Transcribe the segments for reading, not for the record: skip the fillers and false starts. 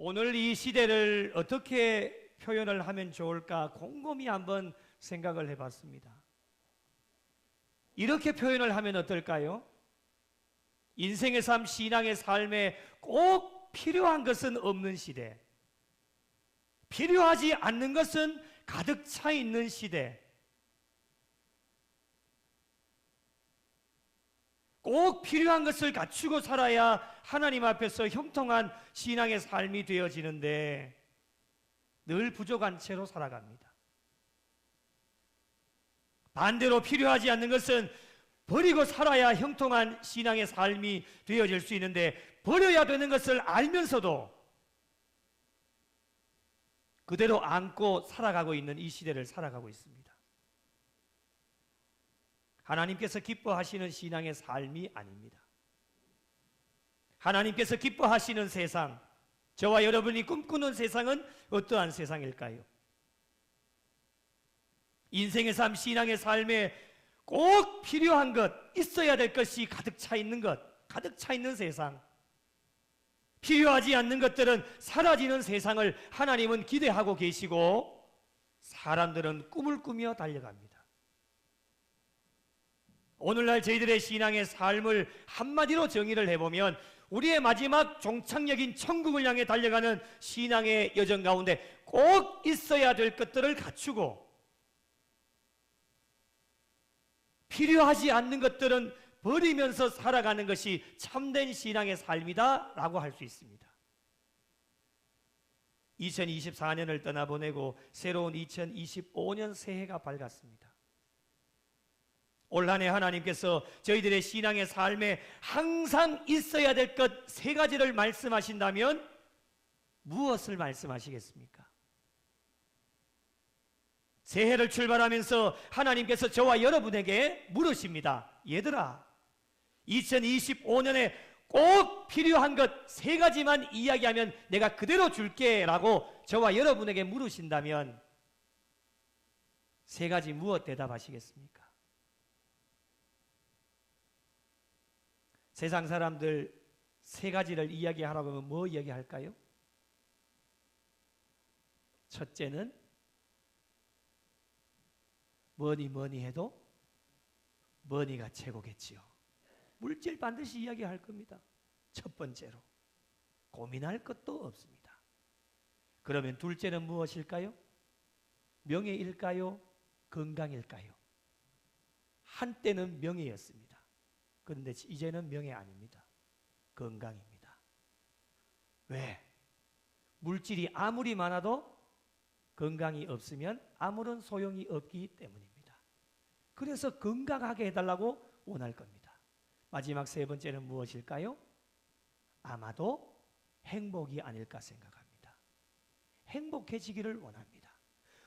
오늘 이 시대를 어떻게 표현을 하면 좋을까 곰곰이 한번 생각을 해봤습니다. 이렇게 표현을 하면 어떨까요? 인생의 삶, 신앙의 삶에 꼭 필요한 것은 없는 시대, 필요하지 않는 것은 가득 차 있는 시대, 꼭 필요한 것을 갖추고 살아야 하나님 앞에서 형통한 신앙의 삶이 되어지는데 늘 부족한 채로 살아갑니다. 반대로 필요하지 않는 것은 버리고 살아야 형통한 신앙의 삶이 되어질 수 있는데 버려야 되는 것을 알면서도 그대로 안고 살아가고 있는 이 시대를 살아가고 있습니다. 하나님께서 기뻐하시는 신앙의 삶이 아닙니다. 하나님께서 기뻐하시는 세상, 저와 여러분이 꿈꾸는 세상은 어떠한 세상일까요? 인생의 삶, 신앙의 삶에 꼭 필요한 것, 있어야 될 것이 가득 차 있는 것, 가득 차 있는 세상, 필요하지 않는 것들은 사라지는 세상을 하나님은 기대하고 계시고 사람들은 꿈을 꾸며 달려갑니다. 오늘날 저희들의 신앙의 삶을 한마디로 정의를 해보면 우리의 마지막 종착역인 천국을 향해 달려가는 신앙의 여정 가운데 꼭 있어야 될 것들을 갖추고 필요하지 않는 것들은 버리면서 살아가는 것이 참된 신앙의 삶이다 라고 할 수 있습니다. 2024년을 떠나보내고 새로운 2025년 새해가 밝았습니다. 올 한 해 하나님께서 저희들의 신앙의 삶에 항상 있어야 될 것 세 가지를 말씀하신다면 무엇을 말씀하시겠습니까? 새해를 출발하면서 하나님께서 저와 여러분에게 물으십니다. 얘들아, 2025년에 꼭 필요한 것 세 가지만 이야기하면 내가 그대로 줄게 라고 저와 여러분에게 물으신다면 세 가지 무엇 대답하시겠습니까? 세상 사람들 세 가지를 이야기하라고 하면 뭐 이야기할까요? 첫째는 뭐니 해도 머니가 최고겠지요. 물질 반드시 이야기할 겁니다. 첫 번째로 고민할 것도 없습니다. 그러면 둘째는 무엇일까요? 명예일까요? 건강일까요? 한때는 명예였습니다. 그런데 이제는 명예 아닙니다. 건강입니다. 왜? 물질이 아무리 많아도 건강이 없으면 아무런 소용이 없기 때문입니다. 그래서 건강하게 해달라고 원할 겁니다. 마지막 세 번째는 무엇일까요? 아마도 행복이 아닐까 생각합니다. 행복해지기를 원합니다.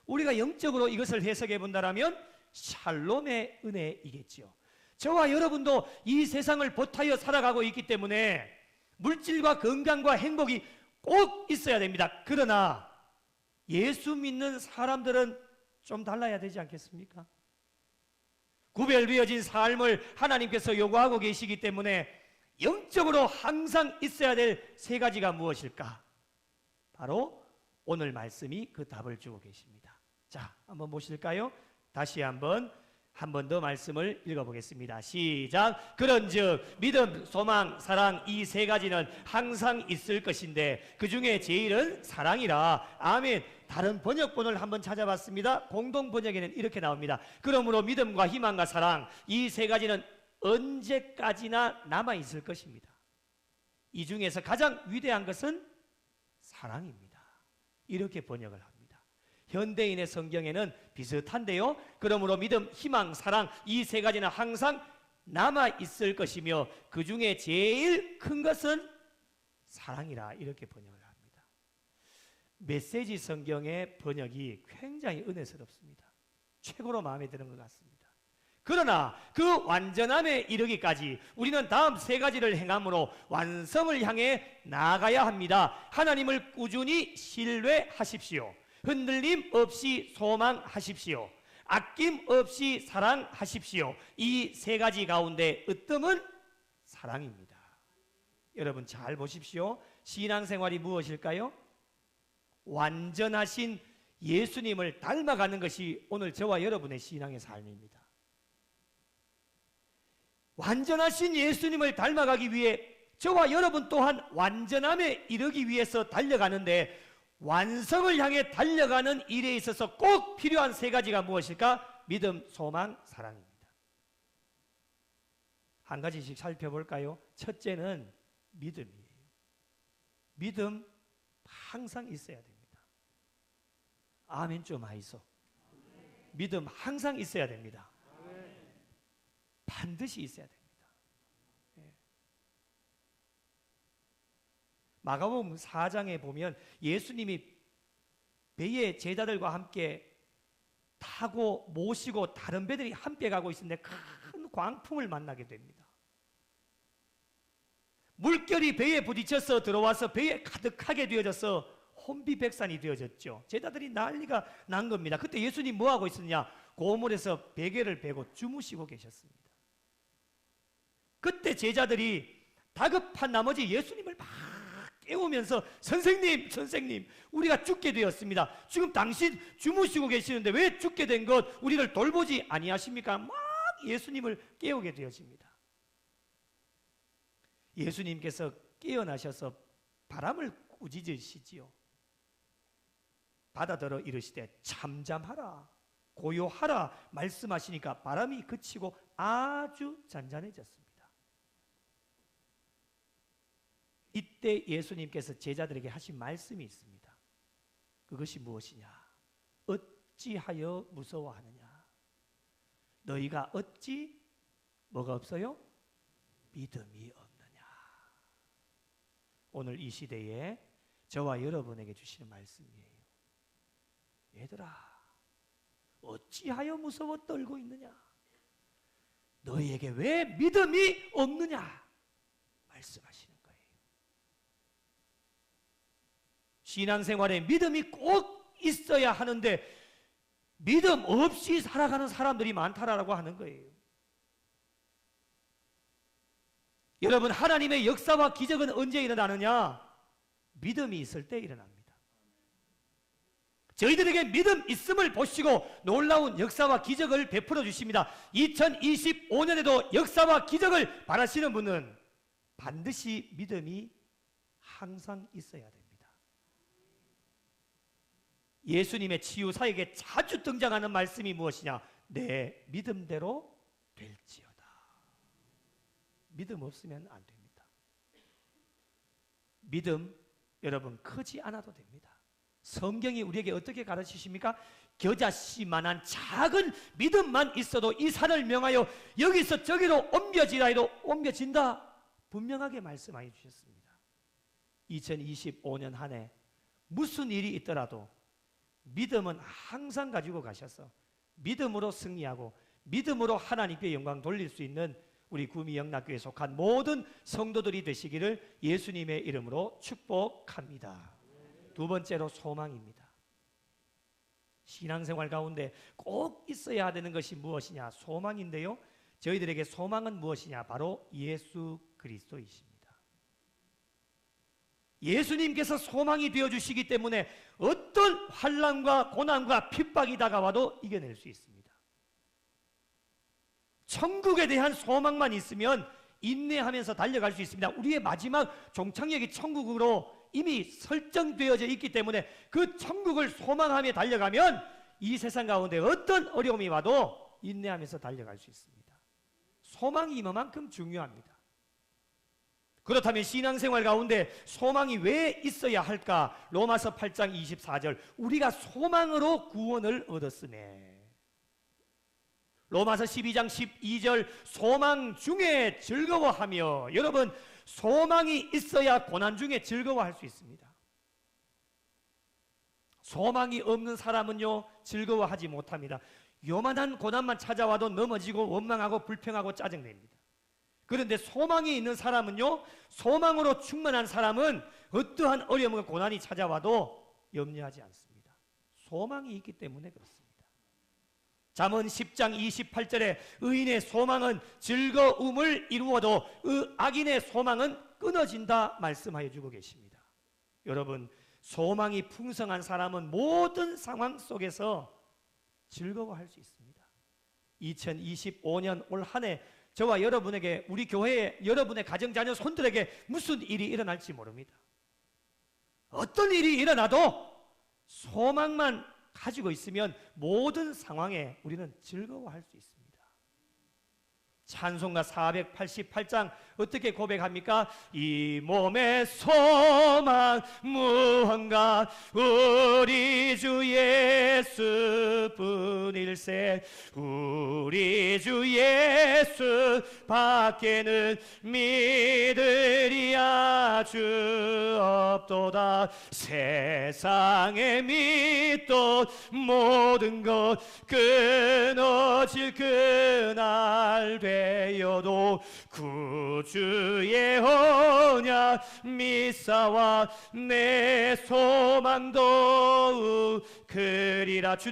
우리가 영적으로 이것을 해석해 본다면 샬롬의 은혜이겠지요. 저와 여러분도 이 세상을 보타여 살아가고 있기 때문에 물질과 건강과 행복이 꼭 있어야 됩니다. 그러나 예수 믿는 사람들은 좀 달라야 되지 않겠습니까? 구별되어진 삶을 하나님께서 요구하고 계시기 때문에 영적으로 항상 있어야 될 세 가지가 무엇일까? 바로 오늘 말씀이 그 답을 주고 계십니다. 자, 한번 보실까요? 다시 한 번 더 말씀을 읽어보겠습니다. 시작. 그런즉 믿음, 소망, 사랑 이 세 가지는 항상 있을 것인데 그 중에 제일은 사랑이라. 아멘. 다른 번역본을 한번 찾아봤습니다. 공동 번역에는 이렇게 나옵니다. 그러므로 믿음과 희망과 사랑 이 세 가지는 언제까지나 남아있을 것입니다. 이 중에서 가장 위대한 것은 사랑입니다. 이렇게 번역을 합니다. 현대인의 성경에는 비슷한데요. 그러므로 믿음, 희망, 사랑 이 세 가지는 항상 남아있을 것이며 그 중에 제일 큰 것은 사랑이라. 이렇게 번역을 합니다. 메시지 성경의 번역이 굉장히 은혜스럽습니다. 최고로 마음에 드는 것 같습니다. 그러나 그 완전함에 이르기까지 우리는 다음 세 가지를 행함으로 완성을 향해 나아가야 합니다. 하나님을 꾸준히 신뢰하십시오. 흔들림 없이 소망하십시오. 아낌 없이 사랑하십시오. 이 세 가지 가운데 으뜸은 사랑입니다. 여러분 잘 보십시오. 신앙생활이 무엇일까요? 완전하신 예수님을 닮아가는 것이 오늘 저와 여러분의 신앙의 삶입니다. 완전하신 예수님을 닮아가기 위해 저와 여러분 또한 완전함에 이르기 위해서 달려가는데, 완성을 향해 달려가는 일에 있어서 꼭 필요한 세 가지가 무엇일까? 믿음, 소망, 사랑입니다. 한 가지씩 살펴볼까요? 첫째는 믿음이에요. 믿음 항상 있어야 됩니다. 아멘 좀 하이소. 믿음 항상 있어야 됩니다. 반드시 있어야 됩니다. 마가복음 4장에 보면 예수님이 배에 제자들과 함께 타고 모시고 다른 배들이 함께 가고 있는데 큰 광풍을 만나게 됩니다. 물결이 배에 부딪혀서 들어와서 배에 가득하게 되어져서 혼비백산이 되어졌죠. 제자들이 난리가 난 겁니다. 그때 예수님 뭐하고 있었냐? 고물에서 베개를 베고 주무시고 계셨습니다. 그때 제자들이 다급한 나머지 예수님을 막 깨우면서 선생님, 우리가 죽게 되었습니다. 지금 당신 주무시고 계시는데 왜 죽게 된 것 우리를 돌보지 아니하십니까? 막 예수님을 깨우게 되어집니다. 예수님께서 깨어나셔서 바람을 꾸짖으시지요. 바다더러 이르시되 잠잠하라, 고요하라 말씀하시니까 바람이 그치고 아주 잔잔해졌습니다. 이때 예수님께서 제자들에게 하신 말씀이 있습니다. 그것이 무엇이냐? 어찌하여 무서워하느냐? 너희가 어찌 뭐가 없어요? 믿음이 없느냐? 오늘 이 시대에 저와 여러분에게 주시는 말씀이에요. 얘들아, 어찌하여 무서워 떨고 있느냐? 너희에게 왜 믿음이 없느냐? 말씀하시는 거예요. 신앙생활에 믿음이 꼭 있어야 하는데 믿음 없이 살아가는 사람들이 많다라고 하는 거예요. 여러분, 하나님의 역사와 기적은 언제 일어나느냐? 믿음이 있을 때 일어납니다. 저희들에게 믿음 있음을 보시고 놀라운 역사와 기적을 베풀어 주십니다. 2025년에도 역사와 기적을 바라시는 분은 반드시 믿음이 항상 있어야 됩니다. 예수님의 치유사역에 자주 등장하는 말씀이 무엇이냐? 내 믿음대로 될지어다. 믿음 없으면 안 됩니다. 믿음 여러분 크지 않아도 됩니다. 성경이 우리에게 어떻게 가르치십니까? 겨자씨만한 작은 믿음만 있어도 이 산을 명하여 여기서 저기로 옮겨지라 해도 옮겨진다. 분명하게 말씀해 주셨습니다. 2025년 한 해 무슨 일이 있더라도 믿음은 항상 가지고 가셔서 믿음으로 승리하고 믿음으로 하나님께 영광 돌릴 수 있는 우리 구미영락교회에 속한 모든 성도들이 되시기를 예수님의 이름으로 축복합니다. 두 번째로 소망입니다. 신앙생활 가운데 꼭 있어야 되는 것이 무엇이냐? 소망인데요. 저희들에게 소망은 무엇이냐? 바로 예수 그리스도이십니다. 예수님께서 소망이 되어주시기 때문에 어떤 환난과 고난과 핍박이 다가와도 이겨낼 수 있습니다. 천국에 대한 소망만 있으면 인내하면서 달려갈 수 있습니다. 우리의 마지막 종착역이 천국으로 이미 설정되어져 있기 때문에 그 천국을 소망하며 달려가면 이 세상 가운데 어떤 어려움이 와도 인내하면서 달려갈 수 있습니다. 소망이 이만큼 중요합니다. 그렇다면 신앙생활 가운데 소망이 왜 있어야 할까? 로마서 8장 24절 우리가 소망으로 구원을 얻었으네. 로마서 12장 12절 소망 중에 즐거워하며. 여러분, 소망이 있어야 고난 중에 즐거워할 수 있습니다. 소망이 없는 사람은요 즐거워하지 못합니다. 요만한 고난만 찾아와도 넘어지고 원망하고 불평하고 짜증냅니다. 그런데 소망이 있는 사람은요, 소망으로 충만한 사람은 어떠한 어려움과 고난이 찾아와도 염려하지 않습니다. 소망이 있기 때문에 그렇습니다. 잠언 10장 28절에 의인의 소망은 즐거움을 이루어도 악인의 소망은 끊어진다 말씀하여 주고 계십니다. 여러분, 소망이 풍성한 사람은 모든 상황 속에서 즐거워할 수 있습니다. 2025년 올 한 해 저와 여러분에게, 우리 교회에 여러분의 가정 자녀 손들에게 무슨 일이 일어날지 모릅니다. 어떤 일이 일어나도 소망만 가지고 있으면 모든 상황에 우리는 즐거워할 수 있습니다. 찬송가 488장 어떻게 고백합니까? 이 몸의 소망 무언가 우리 주 예수뿐일세. 우리 주 예수 밖에는 믿으리야 주 없도다. 세상에 믿던 모든 것 끊어질 그날 되어도 구주의 언약 믿사와 내 소망도 그리라. 주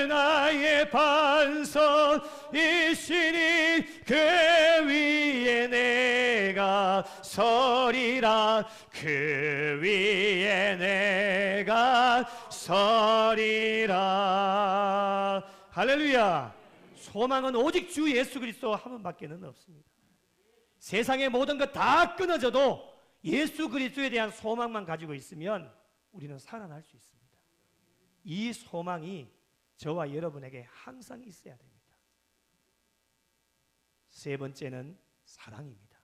나의 반석이시니 그 위에 내가 서리라. 그 위에 내가 서리라. 할렐루야. 소망은 오직 주 예수 그리스도 한 분밖에는 없습니다. 세상의 모든 것 다 끊어져도 예수 그리스도에 대한 소망만 가지고 있으면 우리는 살아날 수 있습니다. 이 소망이 저와 여러분에게 항상 있어야 됩니다. 세 번째는 사랑입니다.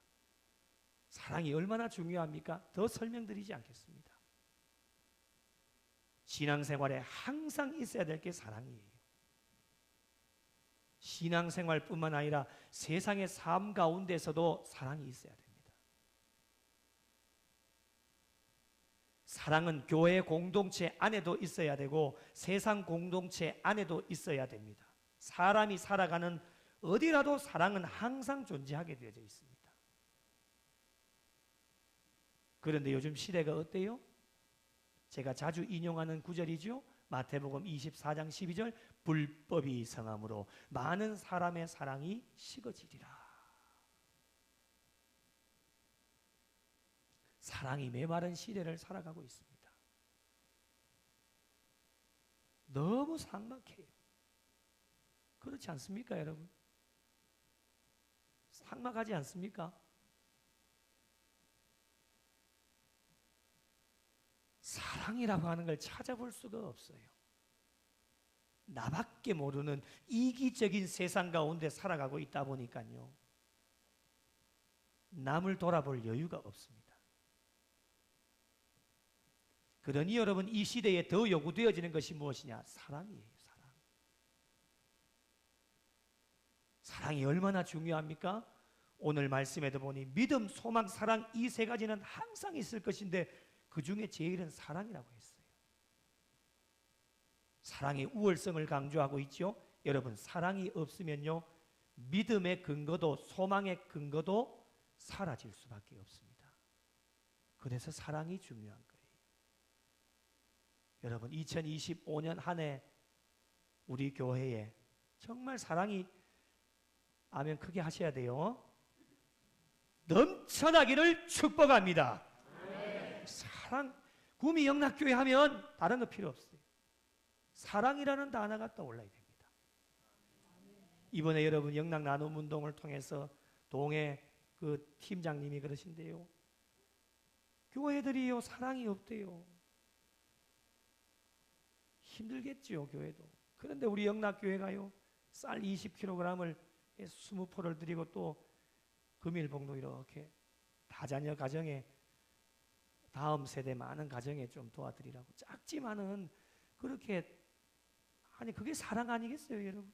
사랑이 얼마나 중요합니까? 더 설명드리지 않겠습니다. 신앙생활에 항상 있어야 될 게 사랑이에요. 신앙생활뿐만 아니라 세상의 삶 가운데서도 사랑이 있어야 됩니다. 사랑은 교회 공동체 안에도 있어야 되고 세상 공동체 안에도 있어야 됩니다. 사람이 살아가는 어디라도 사랑은 항상 존재하게 되어져 있습니다. 그런데 요즘 시대가 어때요? 제가 자주 인용하는 구절이죠. 마태복음 24장 12절, 불법이 성함으로 많은 사람의 사랑이 식어지리라. 사랑이 메마른 시대를 살아가고 있습니다. 너무 삭막해요. 그렇지 않습니까, 여러분? 삭막하지 않습니까? 사랑이라고 하는 걸 찾아볼 수가 없어요. 나밖에 모르는 이기적인 세상 가운데 살아가고 있다 보니까요, 남을 돌아볼 여유가 없습니다. 그러니 여러분, 이 시대에 더 요구되어지는 것이 무엇이냐? 사랑이에요. 사랑이 얼마나 중요합니까? 오늘 말씀에도 보니 믿음, 소망, 사랑, 이 세 가지는 항상 있을 것인데 그 중에 제일은 사랑이라고 했어요. 사랑의 우월성을 강조하고 있죠. 여러분, 사랑이 없으면요, 믿음의 근거도 소망의 근거도 사라질 수밖에 없습니다. 그래서 사랑이 중요한 거예요. 여러분, 2025년 한 해 우리 교회에 정말 사랑이, 아멘 크게 하셔야 돼요, 넘쳐나기를 축복합니다. 사랑, 구미 영락교회 하면 다른 거 필요 없어요. 사랑이라는 단어가 떠올라야 됩니다. 이번에 여러분 영락 나눔 운동을 통해서 동해 그 팀장님이 그러신데요, 교회들이요 사랑이 없대요. 힘들겠지요, 교회도. 그런데 우리 영락교회가요, 쌀 20kg을 20포를 드리고 또 금일봉도 이렇게 다자녀 가정에, 다음 세대 많은 가정에 좀 도와드리라고. 작지만은 그렇게, 아니 그게 사랑 아니겠어요, 여러분?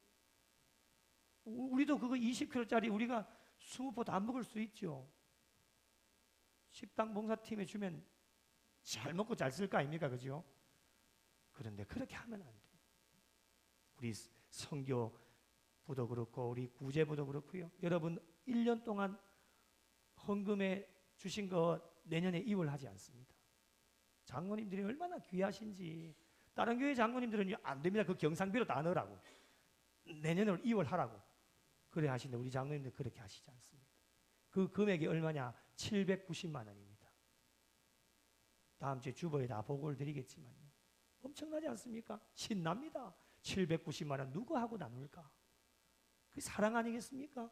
우리도 그거 20kg짜리 우리가 20포 다 먹을 수 있죠. 식당 봉사팀에 주면 잘 먹고 잘 쓸 거 아닙니까, 그죠? 그런데 그렇게 하면 안 돼요. 우리 선교부도 그렇고 우리 구제부도 그렇고요. 여러분 1년 동안 헌금에 주신 거 내년에 이월하지 않습니다. 장로님들이 얼마나 귀하신지. 다른 교회 장로님들은 안 됩니다. 그 경상비로 다 넣으라고. 내년에 이월하라고. 그래 하시는데 우리 장로님들 그렇게 하시지 않습니다. 그 금액이 얼마냐? 790만 원입니다. 다음 주에 주보에 다 보고를 드리겠지만요. 엄청나지 않습니까? 신납니다. 790만 원 누구하고 나눌까? 그 사랑 아니겠습니까?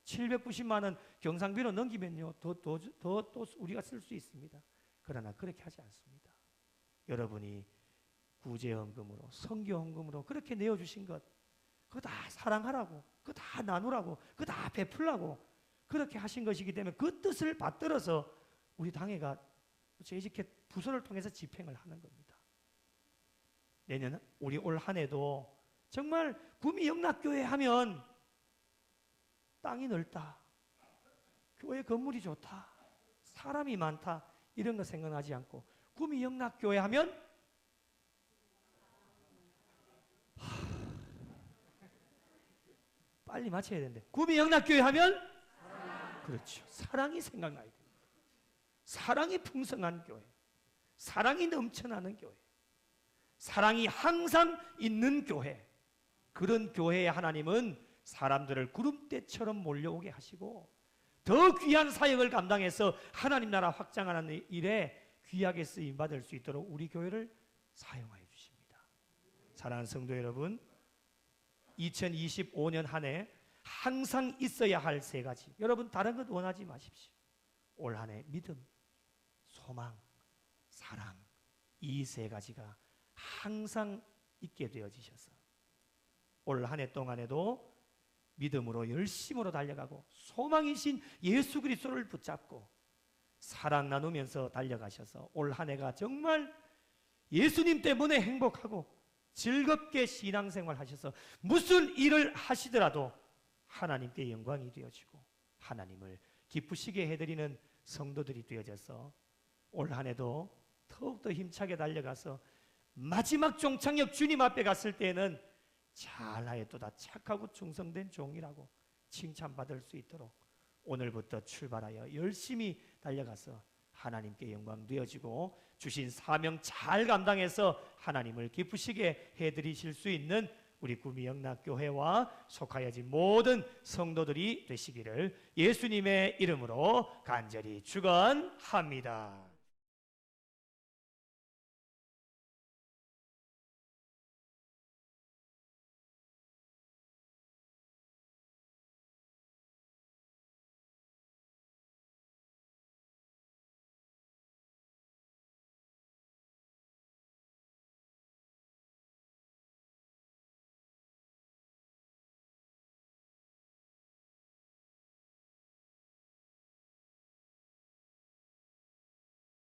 790만 원 경상비로 넘기면요. 더 우리가 쓸 수 있습니다. 그러나 그렇게 하지 않습니다. 여러분이 구제헌금으로, 선교헌금으로 그렇게 내어주신 것, 그거 다 사랑하라고, 그거 다 나누라고, 그거 다 베풀라고 그렇게 하신 것이기 때문에 그 뜻을 받들어서 우리 당회가 이렇게 부서를 통해서 집행을 하는 겁니다. 내년 우리 올 한 해도 정말 구미영락교회 하면 땅이 넓다, 교회 건물이 좋다, 사람이 많다 이런 거 생각하지 않고 구미영락교회 하면 빨리 맞춰야 되는데 구미영락교회 하면 그렇죠. 사랑이 생각나야 됩니다. 사랑이 풍성한 교회, 사랑이 넘쳐나는 교회, 사랑이 항상 있는 교회, 그런 교회에 하나님은 사람들을 구름대처럼 몰려오게 하시고 더 귀한 사역을 감당해서 하나님 나라 확장하는 일에 귀하게 쓰임받을 수 있도록 우리 교회를 사용하여 주십니다. 사랑하는 성도 여러분, 2025년 한 해 항상 있어야 할 세 가지, 여러분 다른 것 원하지 마십시오. 올 한 해 믿음, 소망, 사랑, 이 세 가지가 항상 있게 되어지셔서 올 한 해 동안에도 믿음으로 열심으로 달려가고 소망이신 예수 그리스도를 붙잡고 사랑 나누면서 달려가셔서 올 한 해가 정말 예수님 때문에 행복하고 즐겁게 신앙생활 하셔서 무슨 일을 하시더라도 하나님께 영광이 되어지고 하나님을 기쁘시게 해드리는 성도들이 되어져서 올 한 해도 더욱더 힘차게 달려가서 마지막 종착역 주님 앞에 갔을 때에는 잘하였도다 착하고 충성된 종이라고 칭찬받을 수 있도록 오늘부터 출발하여 열심히 달려가서 하나님께 영광 되어지고 주신 사명 잘 감당해서 하나님을 기쁘시게 해드리실 수 있는 우리 구미영락교회와 속하여진 모든 성도들이 되시기를 예수님의 이름으로 간절히 축원합니다.